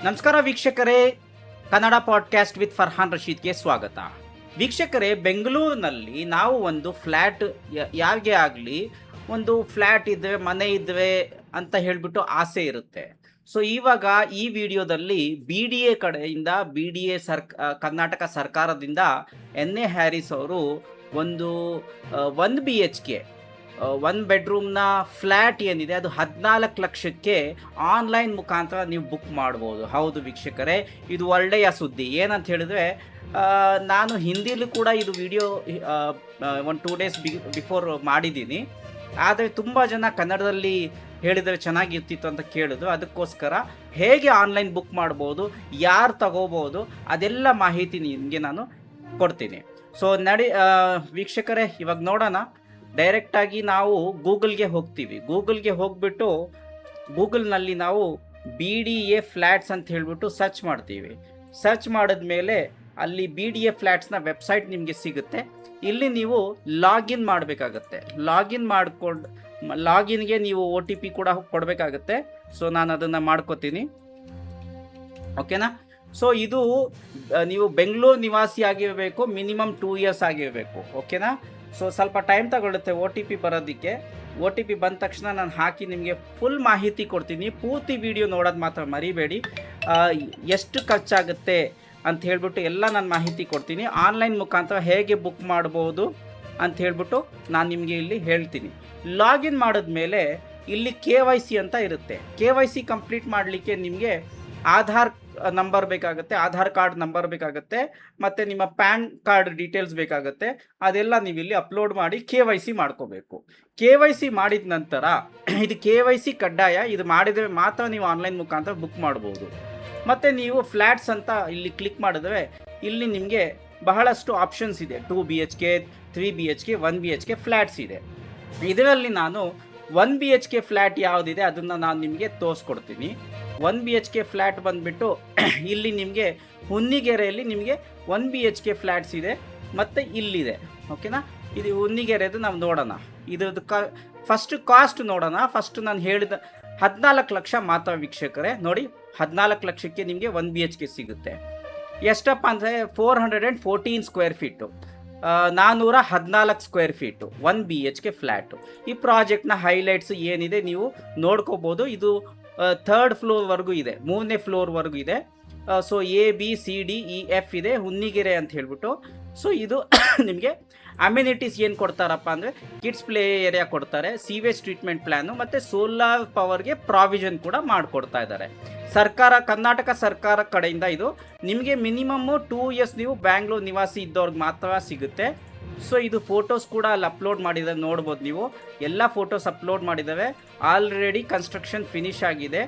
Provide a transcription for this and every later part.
ನಮಸ್ಕಾರ ವೀಕ್ಷಕರೇ, Kannada podcast with Farhan ರಶೀದ್ಗೆ ಸ್ವಾಗತ. ವೀಕ್ಷಕರೇ, ಬೆಂಗಳೂರಿನಲ್ಲಿ ನಾವು ಒಂದು ಫ್ಲ್ಯಾಟ್ ಯಾರಿಗೆ ಆಗಲಿ ಒಂದು ಫ್ಲ್ಯಾಟ್ ಇದ್ದರೆ, ಮನೆ ಇದ್ದರೆ ಅಂತ ಹೇಳಿಬಿಟ್ಟು ಆಸೆ ಇರುತ್ತೆ. ಸೊ ಇವಾಗ ಈ ವಿಡಿಯೋದಲ್ಲಿ BDA ಕಡೆಯಿಂದ ಕರ್ನಾಟಕ ಸರ್ಕಾರದಿಂದ NA ಹ್ಯಾರಿಸ್ ಅವರು ಒಂದು 1 BHK 1 ಬೆಡ್ರೂಮ್ನ ಫ್ಲ್ಯಾಟ್ ಏನಿದೆ ಅದು 14 ಲಕ್ಷಕ್ಕೆ ಆನ್ಲೈನ್ ಮುಖಾಂತರ ನೀವು ಬುಕ್ ಮಾಡ್ಬೋದು. ಹೌದು ವೀಕ್ಷಕರೇ, ಇದು ಒಳ್ಳೆಯ ಸುದ್ದಿ. ಏನಂತ ಹೇಳಿದ್ರೆ, ನಾನು ಹಿಂದಿಲೂ ಕೂಡ ಇದು ವಿಡಿಯೋ ಒಂದು 2 ಡೇಸ್ ಬಿಫೋರ್ ಮಾಡಿದ್ದೀನಿ. ಆದರೆ ತುಂಬ ಜನ ಕನ್ನಡದಲ್ಲಿ ಹೇಳಿದರೆ ಚೆನ್ನಾಗಿರ್ತಿತ್ತು ಅಂತ ಕೇಳಿದ್ರು. ಅದಕ್ಕೋಸ್ಕರ ಹೇಗೆ ಆನ್ಲೈನ್ ಬುಕ್ ಮಾಡ್ಬೋದು, ಯಾರು ತಗೋಬೋದು, ಅದೆಲ್ಲ ಮಾಹಿತಿ ನಿಮಗೆ ನಾನು ಕೊಡ್ತೀನಿ. ಸೊ ವೀಕ್ಷಕರೇ, ಇವಾಗ ನೋಡೋಣ. ಡೈರೆಕ್ಟಾಗಿ ನಾವು ಗೂಗಲ್ಗೆ ಹೋಗ್ತೀವಿ. ಗೂಗಲ್ಗೆ ಹೋಗ್ಬಿಟ್ಟು ಗೂಗಲ್ನಲ್ಲಿ ನಾವು BDA ಫ್ಲ್ಯಾಟ್ಸ್ ಅಂತ ಹೇಳಿಬಿಟ್ಟು ಸರ್ಚ್ ಮಾಡ್ತೀವಿ. ಸರ್ಚ್ ಮಾಡಿದ್ಮೇಲೆ ಅಲ್ಲಿ BDA ಫ್ಲ್ಯಾಟ್ಸ್ನ ವೆಬ್ಸೈಟ್ ನಿಮಗೆ ಸಿಗುತ್ತೆ. ಇಲ್ಲಿ ನೀವು ಲಾಗಿನ್ ಮಾಡಬೇಕಾಗತ್ತೆ. ಲಾಗಿನ್ಗೆ ನೀವು OTP ಕೂಡ ಕೊಡಬೇಕಾಗತ್ತೆ. ಸೊ ನಾನು ಅದನ್ನು ಮಾಡ್ಕೋತೀನಿ. ಓಕೆನಾ? ಸೊ ಇದು ನೀವು ಬೆಂಗಳೂರು ನಿವಾಸಿ ಆಗಿರಬೇಕು, ಮಿನಿಮಮ್ 2 ಇಯರ್ಸ್ ಆಗಿರಬೇಕು. ಓಕೆನಾ? ಸೊ ಸ್ವಲ್ಪ ಟೈಮ್ ತಗೊಳ್ಳುತ್ತೆ OTP ಬರೋದಕ್ಕೆ. OTP ಬಂದ ತಕ್ಷಣ ನಾನು ಹಾಕಿ ನಿಮಗೆ ಫುಲ್ ಮಾಹಿತಿ ಕೊಡ್ತೀನಿ. ಪೂರ್ತಿ ವಿಡಿಯೋ ನೋಡೋದು ಮಾತ್ರ ಮರಿಬೇಡಿ. ಎಷ್ಟು ಖರ್ಚಾಗುತ್ತೆ ಅಂತ ಹೇಳ್ಬಿಟ್ಟು ಎಲ್ಲ ನಾನು ಮಾಹಿತಿ ಕೊಡ್ತೀನಿ. ಆನ್ಲೈನ್ ಮುಖಾಂತರ ಹೇಗೆ ಬುಕ್ ಮಾಡ್ಬೋದು ಅಂತ ಹೇಳ್ಬಿಟ್ಟು ನಾನು ನಿಮಗೆ ಇಲ್ಲಿ ಹೇಳ್ತೀನಿ. ಲಾಗಿನ್ ಮಾಡಿದ್ಮೇಲೆ ಇಲ್ಲಿ KYC ಅಂತ ಇರುತ್ತೆ. KYC ಕಂಪ್ಲೀಟ್ ಮಾಡಲಿಕ್ಕೆ ನಿಮಗೆ ಆಧಾರ್ ನಂಬರ್ ಬೇಕಾಗುತ್ತೆ, ಆಧಾರ್ ಕಾರ್ಡ್ ನಂಬರ್ ಬೇಕಾಗುತ್ತೆ, ಮತ್ತು ನಿಮ್ಮ ಪ್ಯಾನ್ ಕಾರ್ಡ್ ಡೀಟೇಲ್ಸ್ ಬೇಕಾಗುತ್ತೆ. ಅದೆಲ್ಲ ನೀವು ಇಲ್ಲಿ ಅಪ್ಲೋಡ್ ಮಾಡಿ KYC ಮಾಡ್ಕೋಬೇಕು. KYC ಮಾಡಿದ ನಂತರ ಇದು KYC ಕಡ್ಡಾಯ. ಇದು ಮಾಡಿದರೆ ಮಾತ್ರ ನೀವು ಆನ್ಲೈನ್ ಮುಖಾಂತರ ಬುಕ್ ಮಾಡ್ಬೋದು. ಮತ್ತು ನೀವು ಫ್ಲ್ಯಾಟ್ಸ್ ಅಂತ ಇಲ್ಲಿ ಕ್ಲಿಕ್ ಮಾಡಿದ್ರೆ ಇಲ್ಲಿ ನಿಮಗೆ ಬಹಳಷ್ಟು ಆಪ್ಷನ್ಸ್ ಇದೆ. 2 BHK, 3 BHK, 1 BHK ಫ್ಲ್ಯಾಟ್ಸ್ ಇದೆ. ಇದರಲ್ಲಿ ನಾನು 1 BHK ಫ್ಲ್ಯಾಟ್ ಯಾವುದಿದೆ ಅದನ್ನು ನಾನು ನಿಮಗೆ ತೋರಿಸ್ಕೊಡ್ತೀನಿ. 1 BHK ಫ್ಲ್ಯಾಟ್ ಬಂದುಬಿಟ್ಟು ಇಲ್ಲಿ ನಿಮಗೆ ಹುನ್ನಿಗೆರೆಯಲ್ಲಿ ನಿಮಗೆ 1 BHK ಫ್ಲ್ಯಾಟ್ಸ್ ಇದೆ ಮತ್ತು ಇಲ್ಲಿದೆ. ಓಕೆನಾ? ಇದು ಹುನ್ನಿಗೆರೆದು ನಾವು ನೋಡೋಣ. ಇದ್ರದ್ದು ಫಸ್ಟ್ ಕಾಸ್ಟ್ ನೋಡೋಣ. ಫಸ್ಟ್ ನಾನು ಹೇಳಿದ 14 ಲಕ್ಷ ಮಾತ್ರ ವೀಕ್ಷಕರೇ. ನೋಡಿ, 14 ಲಕ್ಷಕ್ಕೆ ನಿಮಗೆ 1 BHK ಸಿಗುತ್ತೆ. ಎಷ್ಟಪ್ಪ ಅಂದರೆ 414 square feet, 414 square feet 1 BHK flat. ಈ ಪ್ರಾಜೆಕ್ಟ್ನ ಹೈಲೈಟ್ಸ್ ಏನಿದೆ ನೀವು ನೋಡ್ಕೋಬೋದು. ಇದು 3rd ಫ್ಲೋರ್ವರೆಗೂ ಇದೆ, 3ನೇ ಫ್ಲೋರ್ವರೆಗೂ ಇದೆ. ಸೊ ABCDEF ಇದೆ, ಹುನ್ನಿಗೆರೆ ಅಂತ ಹೇಳ್ಬಿಟ್ಟು. ಸೊ ಇದು ನಿಮಗೆ ಅಮ್ಯುನಿಟೀಸ್ ಏನು ಕೊಡ್ತಾರಪ್ಪ ಅಂದರೆ ಕಿಡ್ಸ್ ಪ್ಲೇ ಏರಿಯಾ ಕೊಡ್ತಾರೆ, ಸೀವೇಜ್ ಟ್ರೀಟ್ಮೆಂಟ್ ಪ್ಲ್ಯಾನು ಮತ್ತು ಸೋಲಾರ್ ಪವರ್ಗೆ ಪ್ರಾವಿಷನ್ ಕೂಡ ಮಾಡಿಕೊಡ್ತಾ ಇದ್ದಾರೆ. ಕರ್ನಾಟಕ ಸರ್ಕಾರ ಕಡೆಯಿಂದ ಇದು ನಿಮಗೆ ಮಿನಿಮಮ್ಮು 2 ಇಯರ್ಸ್ ನೀವು ಬ್ಯಾಂಗ್ಳೂರು ನಿವಾಸಿ ಇದ್ದವ್ರಿಗೆ ಮಾತ್ರ ಸಿಗುತ್ತೆ. ಸೊ ಇದು ಫೋಟೋಸ್ ಕೂಡ ಅಲ್ಲಿ ಅಪ್ಲೋಡ್ ಮಾಡಿದ್ದಾರೆ, ನೋಡ್ಬೋದು ನೀವು. ಎಲ್ಲ ಫೋಟೋಸ್ ಅಪ್ಲೋಡ್ ಮಾಡಿದ್ದಾವೆ. ಆಲ್ರೆಡಿ ಕನ್ಸ್ಟ್ರಕ್ಷನ್ ಫಿನಿಶ್ ಆಗಿದೆ.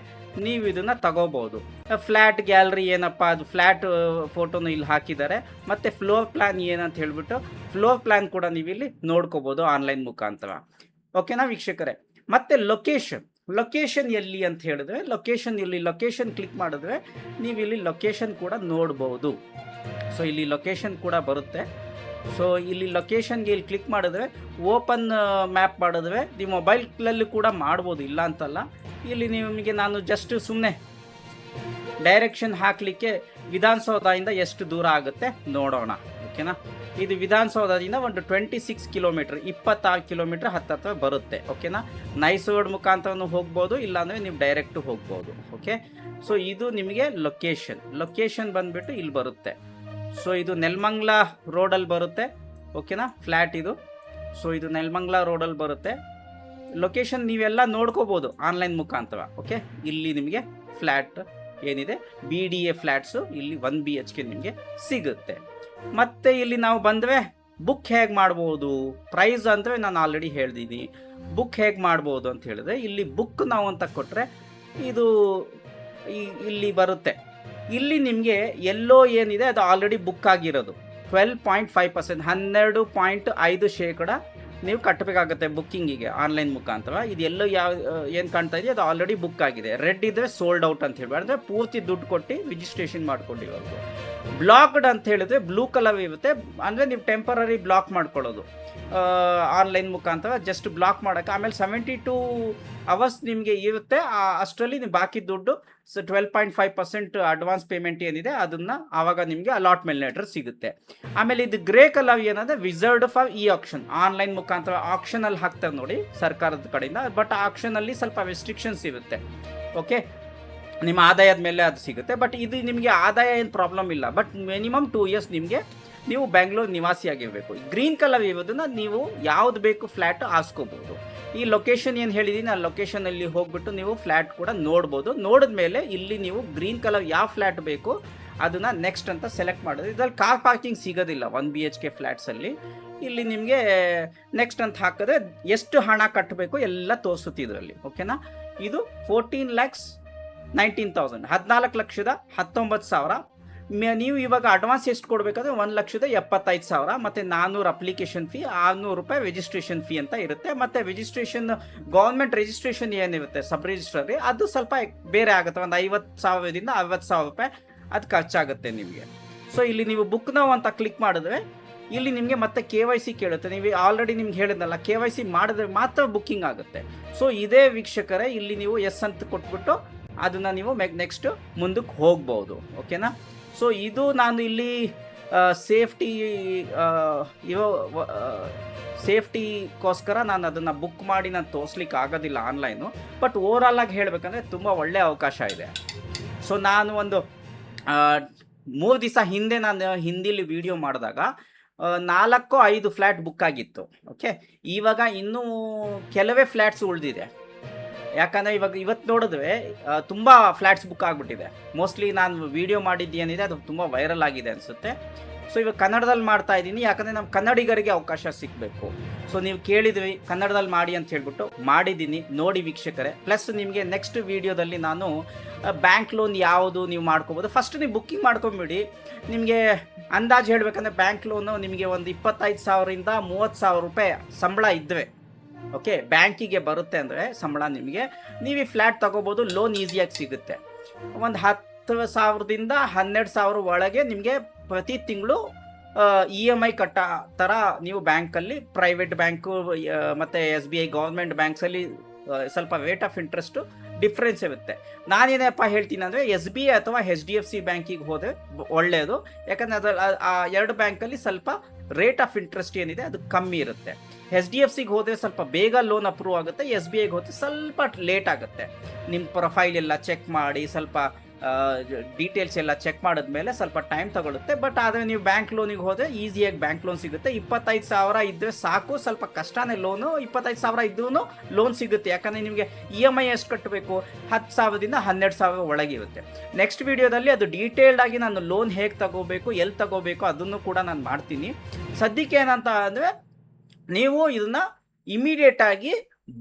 ನೀವು ಇದನ್ನು ತಗೋಬೋದು. ಫ್ಲ್ಯಾಟ್ ಗ್ಯಾಲರಿ ಏನಪ್ಪ, ಅದು ಫ್ಲ್ಯಾಟ್ ಫೋಟೋನು ಇಲ್ಲಿ ಹಾಕಿದ್ದಾರೆ. ಮತ್ತು ಫ್ಲೋರ್ ಪ್ಲ್ಯಾನ್ ಏನಂತ ಹೇಳಿಬಿಟ್ಟು ಫ್ಲೋರ್ ಪ್ಲ್ಯಾನ್ ಕೂಡ ನೀವು ಇಲ್ಲಿ ನೋಡ್ಕೋಬೋದು ಆನ್ಲೈನ್ ಮುಖಾಂತರ. ಓಕೆನಾ ವೀಕ್ಷಕರೇ? ಮತ್ತು ಲೊಕೇಶನ್ ಎಲ್ಲಿ ಅಂತ ಹೇಳಿದ್ರೆ, ಲೊಕೇಶನ್ ಕ್ಲಿಕ್ ಮಾಡಿದ್ರೆ ನೀವು ಇಲ್ಲಿ ಲೊಕೇಶನ್ ಕೂಡ ನೋಡ್ಬೋದು. ಸೊ ಇಲ್ಲಿ ಲೊಕೇಶನ್ ಕೂಡ ಬರುತ್ತೆ. ಸೊ ಇಲ್ಲಿ ಲೊಕೇಶನ್ಗೆ ಇಲ್ಲಿ ಕ್ಲಿಕ್ ಮಾಡಿದ್ರೆ ಓಪನ್ ಮ್ಯಾಪ್ ಮಾಡಿದ್ರೆ ನೀವು ಮೊಬೈಲಲ್ಲಿ ಕೂಡ ಮಾಡ್ಬೋದು, ಇಲ್ಲ ಅಂತಲ್ಲ. ಇಲ್ಲಿ ನಿಮಗೆ ನಾನು ಜಸ್ಟ್ ಸುಮ್ಮನೆ ಡೈರೆಕ್ಷನ್ ಹಾಕಲಿಕ್ಕೆ ವಿಧಾನಸೌಧದಿಂದ ಎಷ್ಟು ದೂರ ಆಗುತ್ತೆ ನೋಡೋಣ. ಓಕೆನಾ? ಇದು ವಿಧಾನಸೌಧದಿಂದ ಒಂದು 26 ಕಿಲೋಮೀಟ್ರ್, 26 ಕಿಲೋಮೀಟ್ರ್ ಹತ್ತತ್ರ ಬರುತ್ತೆ. ಓಕೆನಾ? ನೈಸ್ ರೋಡ್ ಮುಖಾಂತರನೂ ಹೋಗ್ಬೋದು, ಇಲ್ಲಾಂದರೆ ನೀವು ಡೈರೆಕ್ಟು ಹೋಗ್ಬೋದು. ಓಕೆ? ಸೊ ಇದು ನಿಮಗೆ ಲೊಕೇಶನ್ ಬಂದುಬಿಟ್ಟು ಇಲ್ಲಿ ಬರುತ್ತೆ. ಸೊ ಇದು ನೆಲಮಂಗಲ ರೋಡಲ್ಲಿ ಬರುತ್ತೆ. ಓಕೆನಾ? ಫ್ಲ್ಯಾಟ್ ಇದು. ಸೊ ಇದು ನೆಲಮಂಗಲ ರೋಡಲ್ಲಿ ಬರುತ್ತೆ. ಲೊಕೇಶನ್ ನೀವೆಲ್ಲ ನೋಡ್ಕೋಬೋದು ಆನ್ಲೈನ್ ಮುಖಾಂತರ. ಓಕೆ? ಇಲ್ಲಿ ನಿಮಗೆ ಫ್ಲ್ಯಾಟ್ ಏನಿದೆ BDA ಫ್ಲ್ಯಾಟ್ಸು ಇಲ್ಲಿ 1 BHK ನಿಮಗೆ ಸಿಗುತ್ತೆ. ಮತ್ತು ಇಲ್ಲಿ ನಾವು ಬಂದರೆ ಬುಕ್ ಹೇಗೆ ಮಾಡ್ಬೋದು, ಪ್ರೈಸ್ ಅಂದರೆ ನಾನು ಆಲ್ರೆಡಿ ಹೇಳ್ದಿದ್ದೀನಿ. ಬುಕ್ ಹೇಗೆ ಮಾಡ್ಬೋದು ಅಂತ ಹೇಳಿದ್ರೆ ಇಲ್ಲಿ ಬುಕ್ ನಾವು ಅಂತ ಕೊಟ್ಟರೆ ಇದು ಇಲ್ಲಿ ಬರುತ್ತೆ. ಇಲ್ಲಿ ನಿಮಗೆ ಎಲ್ಲೋ ಏನಿದೆ ಅದು ಆಲ್ರೆಡಿ ಬುಕ್ ಆಗಿರೋದು 12.5%, 12.5% ನೀವು ಕಟ್ಟಬೇಕಾಗುತ್ತೆ ಬುಕ್ಕಿಂಗಿಗೆ ಆನ್ಲೈನ್ ಮುಖಾಂತರ. ಇದು ಎಲ್ಲೋ ಏನು ಕಾಣ್ತಾ ಇದೆ ಅದು ಆಲ್ರೆಡಿ ಬುಕ್ ಆಗಿದೆ. ರೆಡ್ ಇದ್ದರೆ ಸೋಲ್ಡ್ ಔಟ್ ಅಂತ ಹೇಳಿ, ಅಂದರೆ ಪೂರ್ತಿ ದುಡ್ಡು ಕೊಟ್ಟು ರಿಜಿಸ್ಟ್ರೇಷನ್ ಮಾಡ್ಕೊಂಡಿರೋದು. ಬ್ಲಾಕ್ಡ್ ಅಂತ ಹೇಳಿದ್ರೆ ಬ್ಲೂ ಕಲರ್ ಇರುತ್ತೆ, ಅಂದರೆ ನೀವು ಟೆಂಪರರಿ ಬ್ಲಾಕ್ ಮಾಡ್ಕೊಳ್ಳೋದು ಆನ್ಲೈನ್ ಮುಖಾಂತರ. ಜಸ್ಟ್ ಬ್ಲಾಕ್ ಮಾಡೋಕ್ಕೆ ಆಮೇಲೆ 72 ಅವರ್ಸ್ ನಿಮಗೆ ಇರುತ್ತೆ. ಅಷ್ಟರಲ್ಲಿ ನೀವು ಬಾಕಿ ದುಡ್ಡು ಸೊ 12.5% ಅಡ್ವಾನ್ಸ್ ಪೇಮೆಂಟ್ ಏನಿದೆ ಅದನ್ನು ಆವಾಗ ನಿಮಗೆ ಅಲಾಟ್ಮೆಂಟ್ ಲೆಟರ್ ಸಿಗುತ್ತೆ. ಆಮೇಲೆ ಇದು ಗ್ರೇ ಕಲರ್ ಏನಂದರೆ reserved for E action, online ಮುಖಾಂತರ ಆಕ್ಷನಲ್ಲಿ ಹಾಕ್ತಾರೆ ನೋಡಿ ಸರ್ಕಾರದ ಕಡೆಯಿಂದ. ಬಟ್ ಆಕ್ಷನಲ್ಲಿ ಸ್ವಲ್ಪ ರೆಸ್ಟ್ರಿಕ್ಷನ್ಸ್ ಇರುತ್ತೆ. ಓಕೆ, ನಿಮ್ಮ ಆದಾಯದ ಮೇಲೆ ಅದು ಸಿಗುತ್ತೆ. ಬಟ್ ಇದು ನಿಮಗೆ ಆದಾಯ ಏನು ಪ್ರಾಬ್ಲಮ್ ಇಲ್ಲ. ಬಟ್ ಮಿನಿಮಮ್ 2 ಇಯರ್ಸ್ ನೀವು ಬೆಂಗಳೂರು ನಿವಾಸಿಯಾಗಿರಬೇಕು. ಗ್ರೀನ್ ಕಲರ್ ಇರೋದನ್ನು ನೀವು ಯಾವ್ದು ಬೇಕು ಫ್ಲ್ಯಾಟ್ ಹಾಸ್ಕೋಬೋದು. ಈ ಲೊಕೇಶನ್ ಏನು ಹೇಳಿದ್ದೀನಿ ಆ ಲೊಕೇಶನಲ್ಲಿ ಹೋಗ್ಬಿಟ್ಟು ನೀವು ಫ್ಲ್ಯಾಟ್ ಕೂಡ ನೋಡ್ಬೋದು. ನೋಡಿದ್ಮೇಲೆ ಇಲ್ಲಿ ನೀವು ಗ್ರೀನ್ ಕಲರ್ ಯಾವ ಫ್ಲ್ಯಾಟ್ ಬೇಕು ಅದನ್ನು ನೆಕ್ಸ್ಟ್ ಅಂತ ಸೆಲೆಕ್ಟ್ ಮಾಡೋದು. ಇದರಲ್ಲಿ ಕಾರ್ ಪಾರ್ಕಿಂಗ್ ಸಿಗೋದಿಲ್ಲ 1 BHK ಫ್ಲ್ಯಾಟ್ಸಲ್ಲಿ. ಇಲ್ಲಿ ನಿಮಗೆ ನೆಕ್ಸ್ಟ್ ಅಂತ ಹಾಕಿದ್ರೆ ಎಷ್ಟು ಹಣ ಕಟ್ಟಬೇಕು ಎಲ್ಲ ತೋರಿಸುತ್ತೆ ಇದರಲ್ಲಿ. ಓಕೆನಾ, ಇದು 14,19,000 14,19,000. ನೀವು ಇವಾಗ ಅಡ್ವಾನ್ಸ್ ಎಷ್ಟು ಕೊಡಬೇಕಾದ್ರೆ 1,75,000 ಮತ್ತು 400 ಅಪ್ಲಿಕೇಶನ್ ಫೀ, 600 ರೂಪಾಯಿ ರಿಜಿಸ್ಟ್ರೇಷನ್ ಫೀ ಅಂತ ಇರುತ್ತೆ. ಮತ್ತು ರಿಜಿಸ್ಟ್ರೇಷನ್ ಗೌರ್ಮೆಂಟ್ ರಿಜಿಸ್ಟ್ರೇಷನ್ ಏನಿರುತ್ತೆ ಸಬ್ ರಿಜಿಸ್ಟ್ರಲ್ಲಿ ಅದು ಸ್ವಲ್ಪ ಬೇರೆ ಆಗುತ್ತೆ. ಒಂದು 50,000ದಿಂದ 60,000 ರೂಪಾಯಿ ಅದು ಖರ್ಚಾಗುತ್ತೆ ನಿಮಗೆ. ಸೊ ಇಲ್ಲಿ ನೀವು ಬುಕ್ ನಾವು ಅಂತ ಕ್ಲಿಕ್ ಮಾಡಿದ್ರೆ ಇಲ್ಲಿ ನಿಮಗೆ ಮತ್ತೆ KYC ಕೇಳುತ್ತೆ. ನೀವು ಆಲ್ರೆಡಿ ನಿಮ್ಗೆ ಹೇಳಿದ್ನಲ್ಲ KYC ಮಾಡಿದ್ರೆ ಮಾತ್ರ ಬುಕ್ಕಿಂಗ್ ಆಗುತ್ತೆ. ಸೊ ಇದೇ ವೀಕ್ಷಕರೇ, ಇಲ್ಲಿ ನೀವು ಎಸ್ ಅಂತ ಕೊಟ್ಬಿಟ್ಟು ಅದನ್ನು ನೀವು ನೆಕ್ಸ್ಟ್ ಮುಂದಕ್ಕೆ ಹೋಗ್ಬೋದು. ಓಕೆನಾ, ಸೊ ಇದು ನಾನು ಇಲ್ಲಿ ಸೇಫ್ಟಿಗೋಸ್ಕರ ನಾನು ಅದನ್ನು ಬುಕ್ ಮಾಡಿ ನಾನು ತೋರಿಸ್ಲಿಕ್ಕೆ ಆಗೋದಿಲ್ಲ ಆನ್ಲೈನು. ಬಟ್ ಓವರಾಲ್ ಆಗಿ ಹೇಳಬೇಕಂದ್ರೆ ತುಂಬ ಒಳ್ಳೆಯ ಅವಕಾಶ ಇದೆ. ಸೊ ನಾನು ಒಂದು 3 ದಿವಸ ಹಿಂದೆ ನಾನು ಹಿಂದಿಲಿ ವಿಡಿಯೋ ಮಾಡಿದಾಗ 4-5 ಫ್ಲ್ಯಾಟ್ ಬುಕ್ ಆಗಿತ್ತು. ಓಕೆ, ಇವಾಗ ಇನ್ನೂ ಕೆಲವೇ ಫ್ಲ್ಯಾಟ್ಸ್ ಉಳಿದಿದೆ. ಯಾಕಂದರೆ ಇವತ್ತು ನೋಡಿದ್ರೆ ತುಂಬ ಫ್ಲ್ಯಾಟ್ಸ್ ಬುಕ್ ಆಗಿಬಿಟ್ಟಿದೆ. ಮೋಸ್ಟ್ಲಿ ನಾನು ವಿಡಿಯೋ ಮಾಡಿದ್ದೇನಿದೆ ಅದು ತುಂಬ ವೈರಲ್ ಆಗಿದೆ ಅನಿಸುತ್ತೆ. ಸೊ ಇವಾಗ ಕನ್ನಡದಲ್ಲಿ ಮಾಡ್ತಾ ಇದ್ದೀನಿ, ಯಾಕಂದರೆ ನಮ್ಮ ಕನ್ನಡಿಗರಿಗೆ ಅವಕಾಶ ಸಿಗಬೇಕು. ಸೊ ನೀವು ಕೇಳಿದ್ವಿ ಕನ್ನಡದಲ್ಲಿ ಮಾಡಿ ಅಂತ ಹೇಳ್ಬಿಟ್ಟು ಮಾಡಿದ್ದೀನಿ, ನೋಡಿ ವೀಕ್ಷಕರೇ. ಪ್ಲಸ್ ನಿಮಗೆ ನೆಕ್ಸ್ಟ್ ವೀಡಿಯೋದಲ್ಲಿ ನಾನು ಬ್ಯಾಂಕ್ ಲೋನ್ ಯಾವುದು ನೀವು ಮಾಡ್ಕೋಬೋದು. ಫಸ್ಟ್ ನೀವು ಬುಕ್ಕಿಂಗ್ ಮಾಡ್ಕೊಂಬಿಡಿ. ನಿಮಗೆ ಅಂದಾಜು ಹೇಳಬೇಕಂದ್ರೆ ಬ್ಯಾಂಕ್ ಲೋನು ನಿಮಗೆ ಒಂದು 25,000ರಿಂದ 30,000 ರೂಪಾಯಿ ಸಂಬಳ ಇದ್ದರೆ, ಓಕೆ, ಬ್ಯಾಂಕಿಗೆ ಬರುತ್ತೆ ಅಂದರೆ ಸಂಬಳ ನಿಮಗೆ, ನೀವು ಈ ಫ್ಲ್ಯಾಟ್ ತೊಗೋಬೋದು. ಲೋನ್ ಈಸಿಯಾಗಿ ಸಿಗುತ್ತೆ. ಒಂದು 10,000ದಿಂದ 12,000 ಒಳಗೆ ನಿಮಗೆ ಪ್ರತಿ ತಿಂಗಳು EMI ಕಟ್ಟ ಥರ ನೀವು ಬ್ಯಾಂಕಲ್ಲಿ, ಪ್ರೈವೇಟ್ ಬ್ಯಾಂಕು ಮತ್ತು SBI ಗೌರ್ಮೆಂಟ್ ಬ್ಯಾಂಕ್ಸಲ್ಲಿ ಸ್ವಲ್ಪ ರೇಟ್ ಆಫ್ ಇಂಟ್ರೆಸ್ಟು ಡಿಫ್ರೆನ್ಸ್ ಇರುತ್ತೆ. ನಾನೇನಪ್ಪ ಹೇಳ್ತೀನಿ ಅಂದರೆ SBI ಅಥವಾ HDFC ಬ್ಯಾಂಕಿಗೆ ಹೋದರೆ ಒಳ್ಳೆಯದು. ಯಾಕಂದರೆ ಅದರಲ್ಲಿ ಆ 2 ಬ್ಯಾಂಕಲ್ಲಿ ಸ್ವಲ್ಪ ರೇಟ್ ಆಫ್ ಇಂಟ್ರೆಸ್ಟ್ ಏನಿದೆ ಅದು ಕಮ್ಮಿ ಇರುತ್ತೆ. HDFCಗೆ ಹೋದರೆ ಸ್ವಲ್ಪ ಬೇಗ ಲೋನ್ ಅಪ್ರೂವ್ ಆಗುತ್ತೆ. SBIಗೆ ಹೋದರೆ ಸ್ವಲ್ಪ ಲೇಟ್ ಆಗುತ್ತೆ. ನಿಮ್ಮ ಪ್ರೊಫೈಲ್ ಎಲ್ಲ ಚೆಕ್ ಮಾಡಿ ಸ್ವಲ್ಪ ಡೀಟೇಲ್ಸ್ ಎಲ್ಲ ಚೆಕ್ ಮಾಡಿದ್ಮೇಲೆ ಸ್ವಲ್ಪ ಟೈಮ್ ತಗೊಳುತ್ತೆ. ಬಟ್ ಆದರೆ ನೀವು ಬ್ಯಾಂಕ್ ಲೋನಿಗೆ ಹೋದರೆ ಈಸಿಯಾಗಿ ಬ್ಯಾಂಕ್ ಲೋನ್ ಸಿಗುತ್ತೆ. 25,000 ಇದ್ದರೆ ಸಾಕು, ಸ್ವಲ್ಪ ಕಷ್ಟನೇ ಲೋನು. 25,000 ಇದ್ರೂ ಲೋನ್ ಸಿಗುತ್ತೆ. ಯಾಕಂದರೆ ನಿಮಗೆ EMI ಎಷ್ಟು ಕಟ್ಟಬೇಕು, 10,000ದಿಂದ 12,000 ಒಳಗಿರುತ್ತೆ. ನೆಕ್ಸ್ಟ್ ವಿಡಿಯೋದಲ್ಲಿ ಅದು ಡೀಟೇಲ್ಡ್ ಆಗಿ ನಾನು ಲೋನ್ ಹೇಗೆ ತಗೋಬೇಕು, ಎಲ್ಲಿ ತಗೋಬೇಕು ಅದನ್ನು ಕೂಡ ನಾನು ಮಾಡ್ತೀನಿ. ಸದ್ಯಕ್ಕೆ ಏನಂತ ಅಂದರೆ ನೀವು ಇದನ್ನು ಇಮಿಡಿಯೇಟಾಗಿ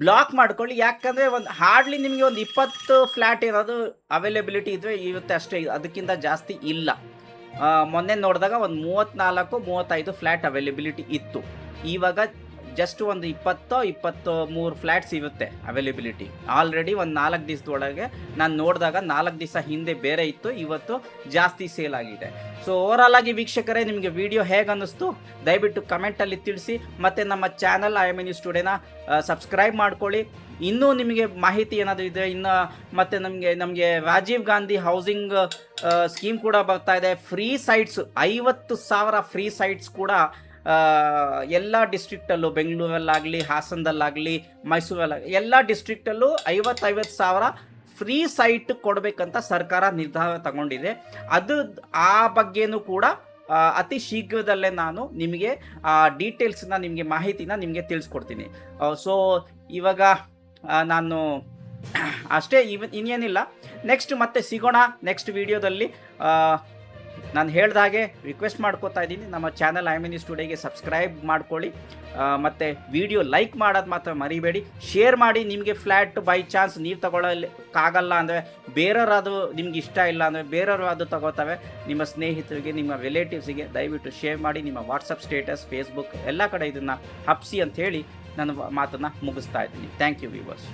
ಬ್ಲಾಕ್ ಮಾಡ್ಕೊಳ್ಳಿ. ಯಾಕಂದರೆ ಒಂದು ಹಾರ್ಡ್ಲಿ ನಿಮಗೆ ಒಂದು 20 ಫ್ಲ್ಯಾಟ್ ಇರೋದು ಅವೈಲೇಬಿಲಿಟಿ ಇದ್ದರೆ ಇರುತ್ತೆ ಅಷ್ಟೇ, ಅದಕ್ಕಿಂತ ಜಾಸ್ತಿ ಇಲ್ಲ. ಮೊನ್ನೆ ನೋಡಿದಾಗ ಒಂದು 34-35 ಫ್ಲ್ಯಾಟ್ ಅವೈಲೇಬಿಲಿಟಿ ಇತ್ತು. ಇವಾಗ ಜಸ್ಟ್ ಒಂದು 20-23 ಫ್ಲ್ಯಾಟ್ಸ್ ಇರುತ್ತೆ ಅವೈಲೇಬಿಲಿಟಿ. ಆಲ್ರೆಡಿ ಒಂದು 4 ದಿವಸದೊಳಗೆ ನಾನು ನೋಡಿದಾಗ 4 ದಿವಸ ಹಿಂದೆ ಬೇರೆ ಇತ್ತು, ಇವತ್ತು ಜಾಸ್ತಿ ಸೇಲ್ ಆಗಿದೆ. ಸೊ ಓವರಾಲ್ ಆಗಿ ವೀಕ್ಷಕರೇ, ನಿಮಗೆ ವಿಡಿಯೋ ಹೇಗೆ ಅನ್ನಿಸ್ತು ದಯವಿಟ್ಟು ಕಮೆಂಟಲ್ಲಿ ತಿಳಿಸಿ. ಮತ್ತು ನಮ್ಮ channel IMA News Today subscribe ಮಾಡ್ಕೊಳ್ಳಿ. ಇನ್ನೂ ನಿಮಗೆ ಮಾಹಿತಿ ಏನಾದರೂ ಇದೆ ಇನ್ನು, ಮತ್ತು ನಮಗೆ ರಾಜೀವ್ ಗಾಂಧಿ ಹೌಸಿಂಗ್ ಸ್ಕೀಮ್ ಕೂಡ ಬರ್ತಾ ಇದೆ. ಫ್ರೀ ಸೈಟ್ಸ್ 50,000 ಫ್ರೀ ಸೈಟ್ಸ್ ಕೂಡ ಎಲ್ಲ ಡಿಸ್ಟ್ರಿಕ್ಟಲ್ಲೂ, ಬೆಂಗಳೂರಲ್ಲಾಗಲಿ, ಹಾಸನದಲ್ಲಾಗಲಿ, ಮೈಸೂರಲ್ಲಾಗಲಿ ಎಲ್ಲ ಡಿಸ್ಟ್ರಿಕ್ಟಲ್ಲೂ 50,000 ಫ್ರೀ ಸೈಟ್ ಕೊಡಬೇಕಂತ ಸರ್ಕಾರ ನಿರ್ಧಾರ ತಗೊಂಡಿದೆ. ಅದು ಆ ಬಗ್ಗೆನೂ ಕೂಡ ಅತಿ ಶೀಘ್ರದಲ್ಲೇ ನಾನು ನಿಮಗೆ ಡೀಟೇಲ್ಸ್ನ ನಿಮಗೆ ಮಾಹಿತಿನ ನಿಮಗೆ ತಿಳಿಸ್ಕೊಡ್ತೀನಿ. ಸೊ ಇವಾಗ ನಾನು ಅಷ್ಟೇ, ಇನ್ನೇನಿಲ್ಲ. ನೆಕ್ಸ್ಟ್ ಮತ್ತೆ ಸಿಗೋಣ ನೆಕ್ಸ್ಟ್ ವಿಡಿಯೋದಲ್ಲಿ. ನಾನು ಹೇಳ್ದ ಹಾಗೆ ರಿಕ್ವೆಸ್ಟ್ ಮಾಡ್ಕೋತಾ ಇದ್ದೀನಿ, ನಮ್ಮ ಚಾನಲ್ IMA News Todayಗೆ ಸಬ್ಸ್ಕ್ರೈಬ್ ಮಾಡ್ಕೊಳ್ಳಿ. ಮತ್ತು ವಿಡಿಯೋ ಲೈಕ್ ಮಾಡೋದು ಮಾತ್ರ ಮರಿಬೇಡಿ. ಶೇರ್ ಮಾಡಿ. ನಿಮಗೆ ಫ್ಲ್ಯಾಟ್ ಬೈ ಚಾನ್ಸ್ ನೀವು ತಗೊಳ್ಳೋಕ್ಕಾಗಲ್ಲ ಅಂದರೆ, ಬೇರೆಯವ್ರಾದ್ರು ನಿಮ್ಗೆ ಇಷ್ಟ ಇಲ್ಲ ಅಂದರೆ ಬೇರೆಯವರು ಅದು ತಗೋತವೆ, ನಿಮ್ಮ ಸ್ನೇಹಿತರಿಗೆ, ನಿಮ್ಮ ರಿಲೇಟಿವ್ಸಿಗೆ ದಯವಿಟ್ಟು ಶೇರ್ ಮಾಡಿ. ನಿಮ್ಮ ವಾಟ್ಸಪ್ ಸ್ಟೇಟಸ್, ಫೇಸ್ಬುಕ್ ಎಲ್ಲ ಕಡೆ ಇದನ್ನು ಹಬ್ಸಿ ಅಂತ ಹೇಳಿ ನನ್ನ ಮಾತನ್ನು ಮುಗಿಸ್ತಾ ಇದ್ದೀನಿ. Thank you viewers.